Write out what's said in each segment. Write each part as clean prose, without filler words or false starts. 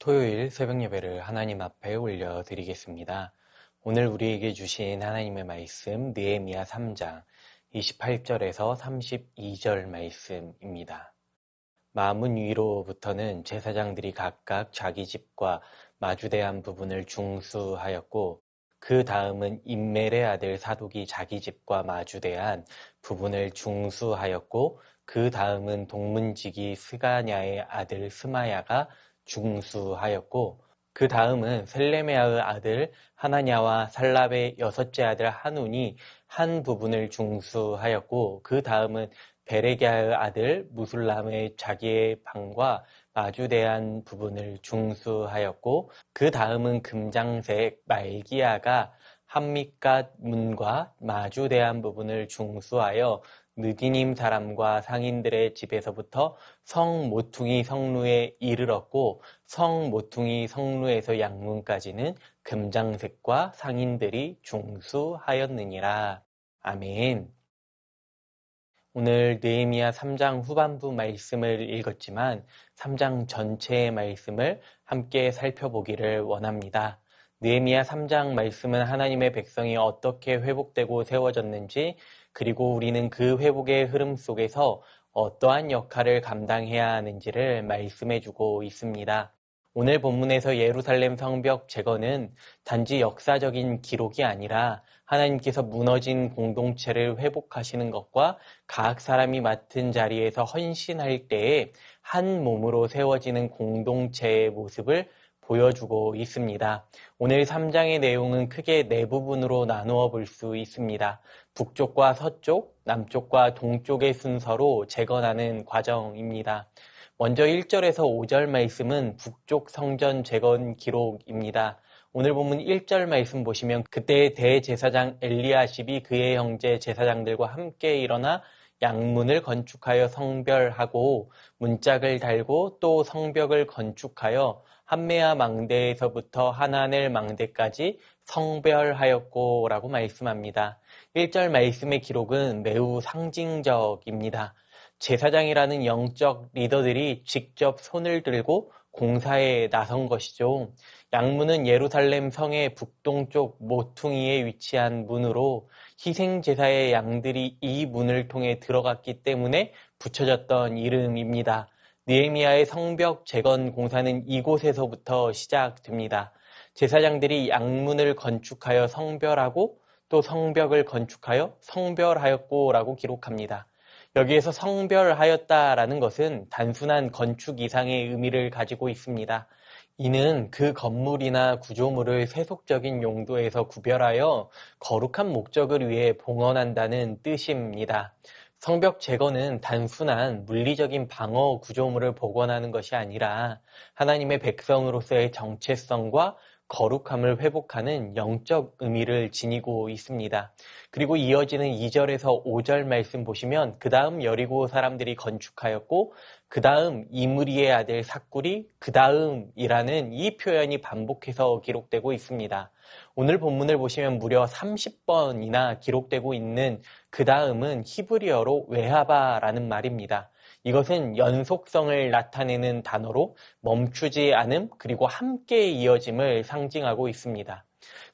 토요일 새벽 예배를 하나님 앞에 올려드리겠습니다. 오늘 우리에게 주신 하나님의 말씀 느헤미야 3장 28절에서 32절 말씀입니다. 마문 위로부터는 제사장들이 각각 자기 집과 마주대한 부분을 중수하였고 그 다음은 임멜의 아들 사독이 자기 집과 마주대한 부분을 중수하였고 그 다음은 동문지기 스가냐의 아들 스마야가 중수하였고 그 다음은 셀레메아의 아들 하나냐와 살랍의 여섯째 아들 한운이 한 부분을 중수하였고 그 다음은 베레기야의 아들 무술람의 자기의 방과 마주대한 부분을 중수하였고 그 다음은 금장색 말기야가 함미갓 문과 마주대한 부분을 중수하여 느디님 사람과 상인들의 집에서부터 성 모퉁이 성루에 이르렀고 성 모퉁이 성루에서 양문까지는 금장색과 상인들이 중수하였느니라. 아멘. 오늘 느헤미야 3장 후반부 말씀을 읽었지만 3장 전체의 말씀을 함께 살펴보기를 원합니다. 느헤미야 3장 말씀은 하나님의 백성이 어떻게 회복되고 세워졌는지 그리고 우리는 그 회복의 흐름 속에서 어떠한 역할을 감당해야 하는지를 말씀해주고 있습니다. 오늘 본문에서 예루살렘 성벽 재건은 단지 역사적인 기록이 아니라 하나님께서 무너진 공동체를 회복하시는 것과 각 사람이 맡은 자리에서 헌신할 때에 한 몸으로 세워지는 공동체의 모습을 보여주고 있습니다. 오늘 3장의 내용은 크게 네 부분으로 나누어 볼 수 있습니다. 북쪽과 서쪽, 남쪽과 동쪽의 순서로 재건하는 과정입니다. 먼저 1절에서 5절 말씀은 북쪽 성전 재건 기록입니다. 오늘 본문 1절 말씀 보시면 그때 대제사장 엘리야십이 그의 형제 제사장들과 함께 일어나 양문을 건축하여 성별하고 문짝을 달고 또 성벽을 건축하여 함메아 망대에서부터 하나넬 망대까지 성별하였고 라고 말씀합니다. 1절 말씀의 기록은 매우 상징적입니다. 제사장이라는 영적 리더들이 직접 손을 들고 공사에 나선 것이죠. 양문은 예루살렘 성의 북동쪽 모퉁이에 위치한 문으로 희생제사의 양들이 이 문을 통해 들어갔기 때문에 붙여졌던 이름입니다. 느헤미야의 성벽 재건 공사는 이곳에서부터 시작됩니다. 제사장들이 양문을 건축하여 성별하고 또 성벽을 건축하여 성별하였고 라고 기록합니다. 여기에서 성별하였다라는 것은 단순한 건축 이상의 의미를 가지고 있습니다. 이는 그 건물이나 구조물을 세속적인 용도에서 구별하여 거룩한 목적을 위해 봉헌한다는 뜻입니다. 성벽 재건은 단순한 물리적인 방어 구조물을 복원하는 것이 아니라 하나님의 백성으로서의 정체성과 거룩함을 회복하는 영적 의미를 지니고 있습니다. 그리고 이어지는 2절에서 5절 말씀 보시면 그 다음 여리고 사람들이 건축하였고 그 다음 이므리의 아들 삭굴이 그 다음이라는 이 표현이 반복해서 기록되고 있습니다. 오늘 본문을 보시면 무려 30번이나 기록되고 있는 그 다음은 히브리어로 외하바라는 말입니다. 이것은 연속성을 나타내는 단어로 멈추지 않음 그리고 함께 이어짐을 상징하고 있습니다.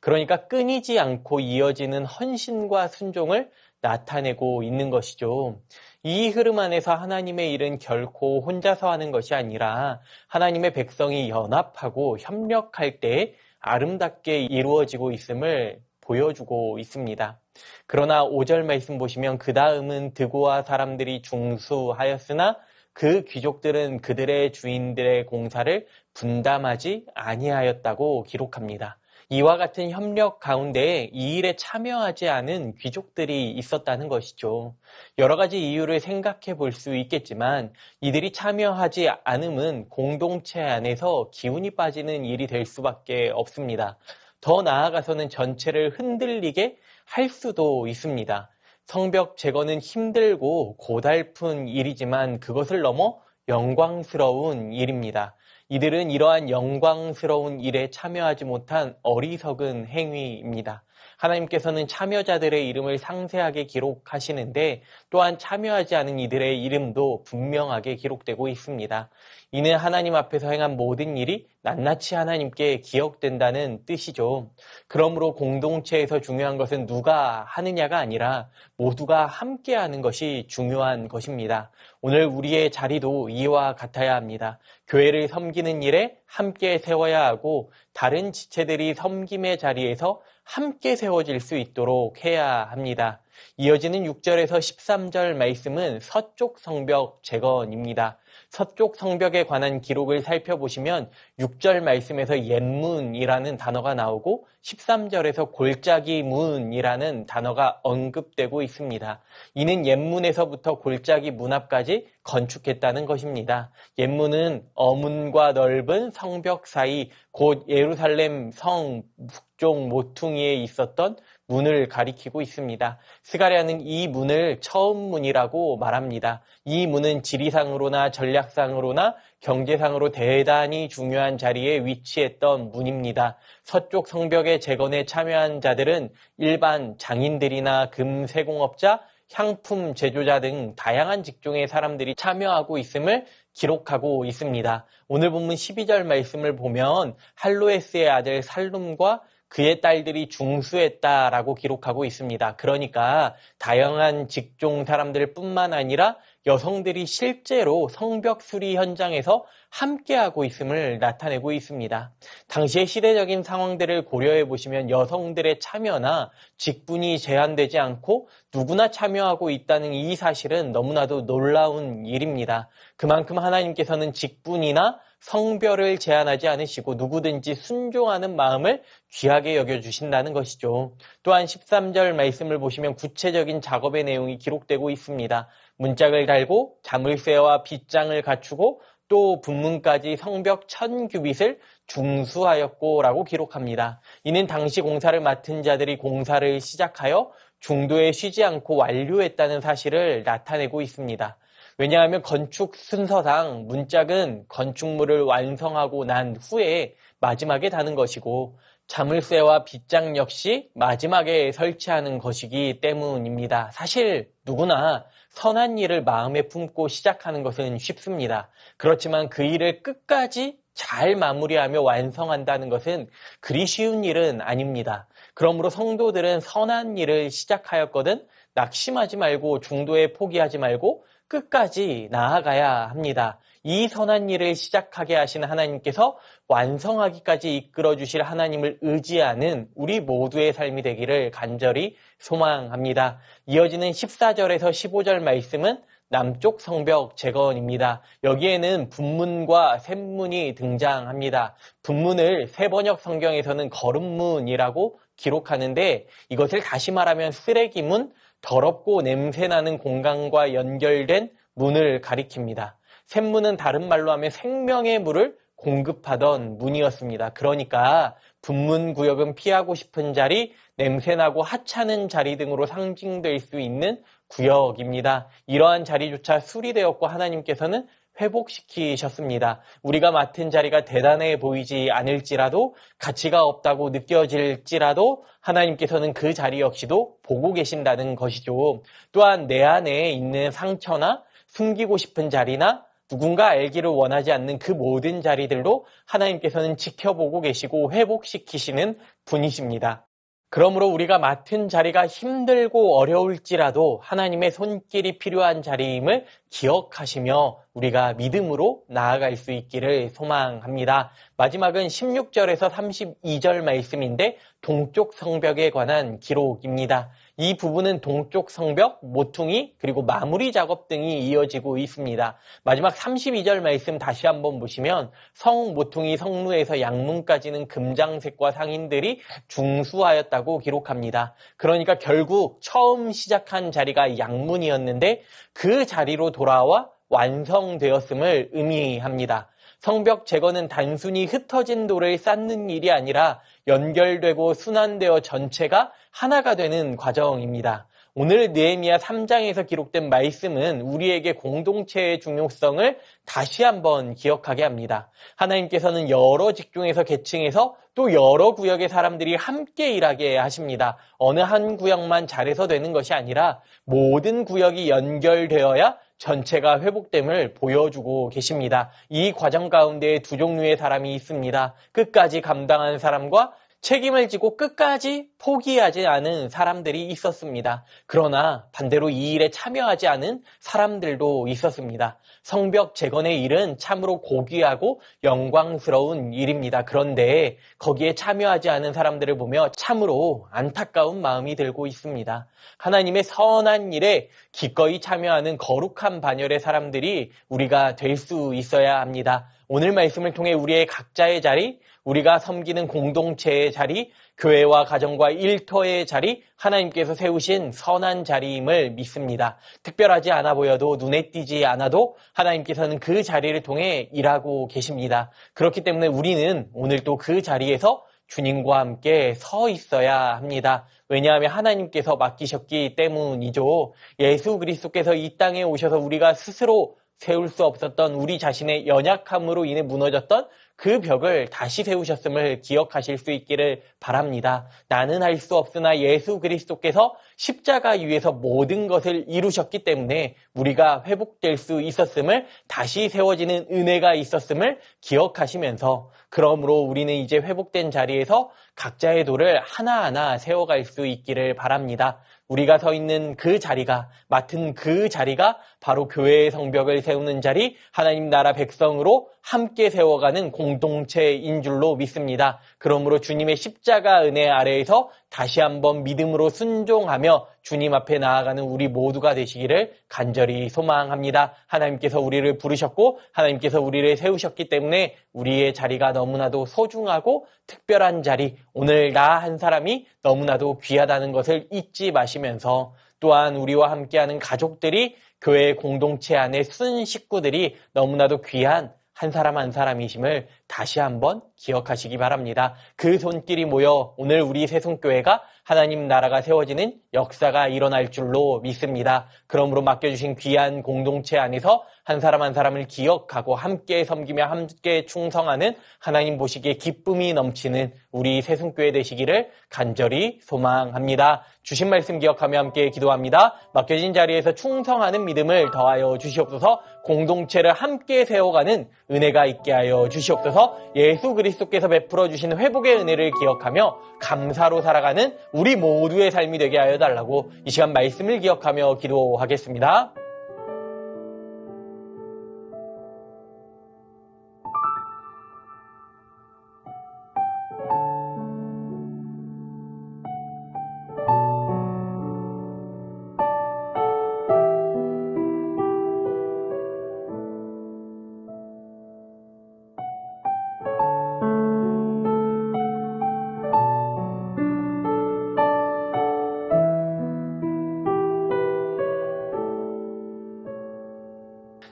그러니까 끊이지 않고 이어지는 헌신과 순종을 나타내고 있는 것이죠. 이 흐름 안에서 하나님의 일은 결코 혼자서 하는 것이 아니라 하나님의 백성이 연합하고 협력할 때 아름답게 이루어지고 있음을 보여주고 있습니다. 그러나 5절 말씀 보시면 그 다음은 드고아 사람들이 중수하였으나 그 귀족들은 그들의 주인들의 공사를 분담하지 아니하였다고 기록합니다. 이와 같은 협력 가운데 이 일에 참여하지 않은 귀족들이 있었다는 것이죠. 여러 가지 이유를 생각해 볼 수 있겠지만 이들이 참여하지 않음은 공동체 안에서 기운이 빠지는 일이 될 수밖에 없습니다. 더 나아가서는 전체를 흔들리게 할 수도 있습니다. 성벽 재건은 힘들고 고달픈 일이지만 그것을 넘어 영광스러운 일입니다. 이들은 이러한 영광스러운 일에 참여하지 못한 어리석은 행위입니다. 하나님께서는 참여자들의 이름을 상세하게 기록하시는데 또한 참여하지 않은 이들의 이름도 분명하게 기록되고 있습니다. 이는 하나님 앞에서 행한 모든 일이 낱낱이 하나님께 기억된다는 뜻이죠. 그러므로 공동체에서 중요한 것은 누가 하느냐가 아니라 모두가 함께 하는 것이 중요한 것입니다. 오늘 우리의 자리도 이와 같아야 합니다. 교회를 섬기는 일에 함께 세워야 하고 다른 지체들이 섬김의 자리에서 함께 세워질 수 있도록 해야 합니다. 이어지는 6절에서 13절 말씀은 서쪽 성벽 재건입니다. 서쪽 성벽에 관한 기록을 살펴보시면 6절 말씀에서 옛문이라는 단어가 나오고 13절에서 골짜기 문이라는 단어가 언급되고 있습니다. 이는 옛문에서부터 골짜기 문 앞까지 건축했다는 것입니다. 옛문은 어문과 넓은 성벽 사이 곧 예루살렘 성 북쪽 모퉁이에 있었던 문을 가리키고 있습니다. 스가랴는 이 문을 처음 문이라고 말합니다. 이 문은 지리상으로나 전략상으로나 경제상으로 대단히 중요한 자리에 위치했던 문입니다. 서쪽 성벽의 재건에 참여한 자들은 일반 장인들이나 금세공업자, 향품 제조자 등 다양한 직종의 사람들이 참여하고 있음을 기록하고 있습니다. 오늘 본문 12절 말씀을 보면 할로에스의 아들 살룸과 그의 딸들이 중수했다라고 기록하고 있습니다. 그러니까 다양한 직종 사람들 뿐만 아니라 여성들이 실제로 성벽 수리 현장에서 함께하고 있음을 나타내고 있습니다. 당시의 시대적인 상황들을 고려해 보시면 여성들의 참여나 직분이 제한되지 않고 누구나 참여하고 있다는 이 사실은 너무나도 놀라운 일입니다. 그만큼 하나님께서는 직분이나 성별을 제한하지 않으시고 누구든지 순종하는 마음을 귀하게 여겨주신다는 것이죠. 또한 13절 말씀을 보시면 구체적인 작업의 내용이 기록되고 있습니다. 문짝을 달고 자물쇠와 빗장을 갖추고 또 분문까지 성벽 1000규빗을 중수하였고라고 기록합니다. 이는 당시 공사를 맡은 자들이 공사를 시작하여 중도에 쉬지 않고 완료했다는 사실을 나타내고 있습니다. 왜냐하면 건축 순서상 문짝은 건축물을 완성하고 난 후에 마지막에 다는 것이고 자물쇠와 빗장 역시 마지막에 설치하는 것이기 때문입니다. 사실 누구나 선한 일을 마음에 품고 시작하는 것은 쉽습니다. 그렇지만 그 일을 끝까지 잘 마무리하며 완성한다는 것은 그리 쉬운 일은 아닙니다. 그러므로 성도들은 선한 일을 시작하였거든 낙심하지 말고 중도에 포기하지 말고 끝까지 나아가야 합니다. 이 선한 일을 시작하게 하신 하나님께서 완성하기까지 이끌어 주실 하나님을 의지하는 우리 모두의 삶이 되기를 간절히 소망합니다. 이어지는 14절에서 15절 말씀은 남쪽 성벽 재건입니다. 여기에는 분문과 샘문이 등장합니다. 분문을 새번역 성경에서는 거름문이라고 기록하는데 이것을 다시 말하면 쓰레기문, 더럽고 냄새나는 공간과 연결된 문을 가리킵니다. 샘문은 다른 말로 하면 생명의 물을 공급하던 문이었습니다. 그러니까 분문구역은 피하고 싶은 자리, 냄새나고 하찮은 자리 등으로 상징될 수 있는 구역입니다. 이러한 자리조차 수리되었고 하나님께서는 회복시키셨습니다. 우리가 맡은 자리가 대단해 보이지 않을지라도 가치가 없다고 느껴질지라도 하나님께서는 그 자리 역시도 보고 계신다는 것이죠. 또한 내 안에 있는 상처나 숨기고 싶은 자리나 누군가 알기를 원하지 않는 그 모든 자리들도 하나님께서는 지켜보고 계시고 회복시키시는 분이십니다. 그러므로 우리가 맡은 자리가 힘들고 어려울지라도 하나님의 손길이 필요한 자리임을 기억하시며 우리가 믿음으로 나아갈 수 있기를 소망합니다. 마지막은 16절에서 32절 말씀인데 동쪽 성벽에 관한 기록입니다. 이 부분은 동쪽 성벽, 모퉁이, 그리고 마무리 작업 등이 이어지고 있습니다. 마지막 32절 말씀 다시 한번 보시면 성 모퉁이 성루에서 양문까지는 금장색과 상인들이 중수하였다고 기록합니다. 그러니까 결국 처음 시작한 자리가 양문이었는데 그 자리로 돌아와 완성되었음을 의미합니다. 성벽 재건은 단순히 흩어진 돌을 쌓는 일이 아니라 연결되고 순환되어 전체가 하나가 되는 과정입니다. 오늘 느헤미야 3장에서 기록된 말씀은 우리에게 공동체의 중요성을 다시 한번 기억하게 합니다. 하나님께서는 여러 직종에서 계층에서 또 여러 구역의 사람들이 함께 일하게 하십니다. 어느 한 구역만 잘해서 되는 것이 아니라 모든 구역이 연결되어야 전체가 회복됨을 보여주고 계십니다. 이 과정 가운데 두 종류의 사람이 있습니다. 끝까지 감당하는 사람과 책임을 지고 끝까지 포기하지 않은 사람들이 있었습니다. 그러나 반대로 이 일에 참여하지 않은 사람들도 있었습니다. 성벽 재건의 일은 참으로 고귀하고 영광스러운 일입니다. 그런데 거기에 참여하지 않은 사람들을 보며 참으로 안타까운 마음이 들고 있습니다. 하나님의 선한 일에 기꺼이 참여하는 거룩한 반열의 사람들이 우리가 될 수 있어야 합니다. 오늘 말씀을 통해 우리의 각자의 자리, 우리가 섬기는 공동체의 자리, 교회와 가정과 일터의 자리, 하나님께서 세우신 선한 자리임을 믿습니다. 특별하지 않아 보여도 눈에 띄지 않아도 하나님께서는 그 자리를 통해 일하고 계십니다. 그렇기 때문에 우리는 오늘 또 그 자리에서 주님과 함께 서 있어야 합니다. 왜냐하면 하나님께서 맡기셨기 때문이죠. 예수 그리스도께서 이 땅에 오셔서 우리가 스스로 세울 수 없었던 우리 자신의 연약함으로 인해 무너졌던 그 벽을 다시 세우셨음을 기억하실 수 있기를 바랍니다. 나는 할 수 없으나 예수 그리스도께서 십자가 위에서 모든 것을 이루셨기 때문에 우리가 회복될 수 있었음을, 다시 세워지는 은혜가 있었음을 기억하시면서, 그러므로 우리는 이제 회복된 자리에서 각자의 돌을 하나하나 세워갈 수 있기를 바랍니다. 우리가 서 있는 그 자리가, 맡은 그 자리가 바로 교회의 성벽을 세우는 자리, 하나님 나라 백성으로 함께 세워가는 공동체인 줄로 믿습니다. 그러므로 주님의 십자가 은혜 아래에서 다시 한번 믿음으로 순종하며 주님 앞에 나아가는 우리 모두가 되시기를 간절히 소망합니다. 하나님께서 우리를 부르셨고 하나님께서 우리를 세우셨기 때문에 우리의 자리가 너무나도 소중하고 특별한 자리, 오늘 나 한 사람이 너무나도 귀하다는 것을 잊지 마시면서, 또한 우리와 함께하는 가족들이, 교회 공동체 안에 순 식구들이 너무나도 귀한 한 사람 한 사람이심을 다시 한번 기억하시기 바랍니다. 그 손길이 모여 오늘 우리 새송교회가 하나님 나라가 세워지는 역사가 일어날 줄로 믿습니다. 그러므로 맡겨주신 귀한 공동체 안에서 한 사람 한 사람을 기억하고 함께 섬기며 함께 충성하는, 하나님 보시기에 기쁨이 넘치는 우리 새송교회 되시기를 간절히 소망합니다. 주신 말씀 기억하며 함께 기도합니다. 맡겨진 자리에서 충성하는 믿음을 더하여 주시옵소서. 공동체를 함께 세워가는 은혜가 있게 하여 주시옵소서. 예수 그리스도께서 베풀어 주신 회복의 은혜를 기억하며 감사로 살아가는 우리 모두의 삶이 되게 하여 달라고 이 시간 말씀을 기억하며 기도하겠습니다.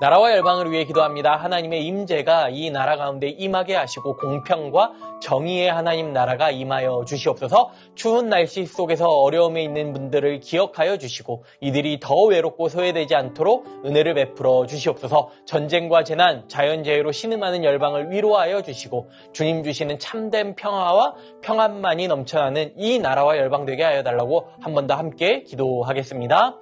나라와 열방을 위해 기도합니다. 하나님의 임재가 이 나라 가운데 임하게 하시고 공평과 정의의 하나님 나라가 임하여 주시옵소서. 추운 날씨 속에서 어려움에 있는 분들을 기억하여 주시고 이들이 더 외롭고 소외되지 않도록 은혜를 베풀어 주시옵소서. 전쟁과 재난, 자연재해로 신음하는 열방을 위로하여 주시고 주님 주시는 참된 평화와 평안만이 넘쳐나는 이 나라와 열방 되게 하여 달라고 한 번 더 함께 기도하겠습니다.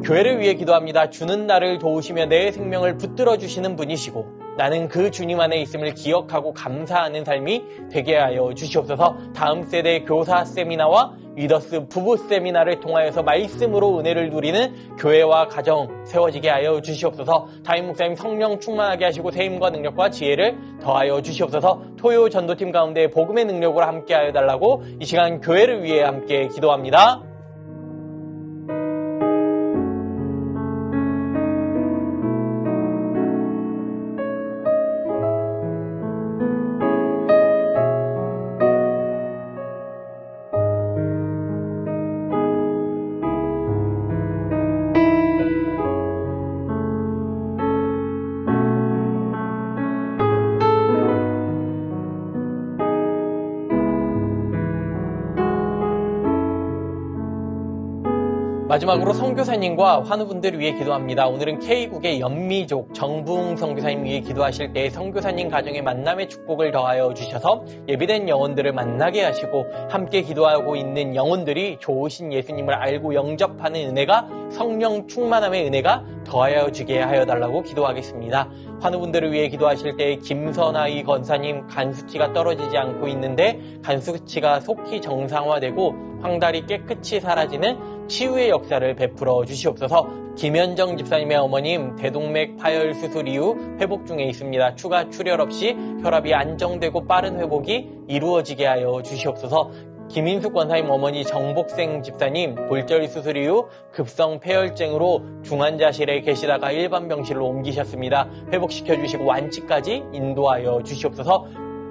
교회를 위해 기도합니다. 주는 나를 도우시며 내 생명을 붙들어 주시는 분이시고 나는 그 주님 안에 있음을 기억하고 감사하는 삶이 되게 하여 주시옵소서. 다음 세대 교사 세미나와 리더스 부부 세미나를 통하여서 말씀으로 은혜를 누리는 교회와 가정 세워지게 하여 주시옵소서. 담임 목사님 성령 충만하게 하시고 세임과 능력과 지혜를 더하여 주시옵소서. 토요 전도팀 가운데 복음의 능력으로 함께 하여 달라고 이 시간 교회를 위해 함께 기도합니다. 마지막으로 선교사님과 환우분들을 위해 기도합니다. 오늘은 K국의 연미족 정붕 선교사님 위해 기도하실 때 선교사님 가정의 만남의 축복을 더하여 주셔서 예비된 영혼들을 만나게 하시고 함께 기도하고 있는 영혼들이 좋으신 예수님을 알고 영접하는 은혜가 성령 충만함의 은혜가 더하여 주게 하여 달라고 기도하겠습니다. 환우분들을 위해 기도하실 때 김선아이 권사님 간 수치가 떨어지지 않고 있는데 간 수치가 속히 정상화되고 황달이 깨끗이 사라지는 치유의 역사를 베풀어 주시옵소서. 김현정 집사님의 어머님 대동맥 파열 수술 이후 회복 중에 있습니다. 추가 출혈 없이 혈압이 안정되고 빠른 회복이 이루어지게 하여 주시옵소서. 김인숙 권사님 어머니 정복생 집사님 골절 수술 이후 급성 폐혈증으로 중환자실에 계시다가 일반 병실로 옮기셨습니다. 회복시켜 주시고 완치까지 인도하여 주시옵소서.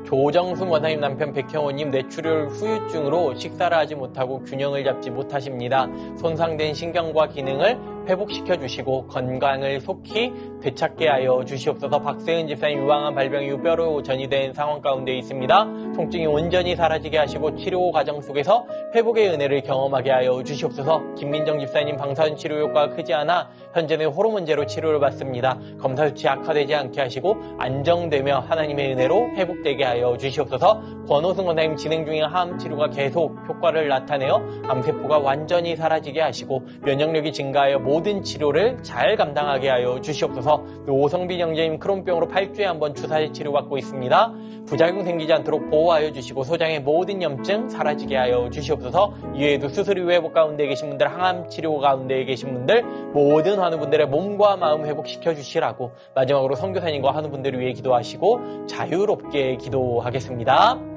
조정순 권사님 남편 백형호님 뇌출혈 후유증으로 식사를 하지 못하고 균형을 잡지 못하십니다. 손상된 신경과 기능을 회복시켜 주시고 건강을 속히 되찾게 하여 주시옵소서. 박세은 집사님 유방암 발병 이후 뼈로 전이된 상황 가운데 있습니다. 통증이 온전히 사라지게 하시고 치료 과정 속에서 회복의 은혜를 경험하게 하여 주시옵소서. 김민정 집사님 방사선 치료 효과가 크지 않아 현재는 호르몬제로 치료를 받습니다. 검사 수치 악화되지 않게 하시고 안정되며 하나님의 은혜로 회복되게 하여 주시옵소서. 권호승 권사님 진행 중인 항암 치료가 계속 효과를 나타내어 암세포가 완전히 사라지게 하시고 면역력이 증가하여 모든 치료를 잘 감당하게 하여 주시옵소서. 오성빈 형제님 크론병으로 8주에 한번 주사제 치료받고 있습니다. 부작용 생기지 않도록 보호하여 주시고 소장의 모든 염증 사라지게 하여 주시옵소서. 이외에도 수술 이후 회복 가운데 계신 분들, 항암 치료 가운데 계신 분들, 모든 환우분들의 몸과 마음 회복시켜 주시라고 마지막으로 선교사님과 환우분들을 위해 기도하시고 자유롭게 기도하겠습니다.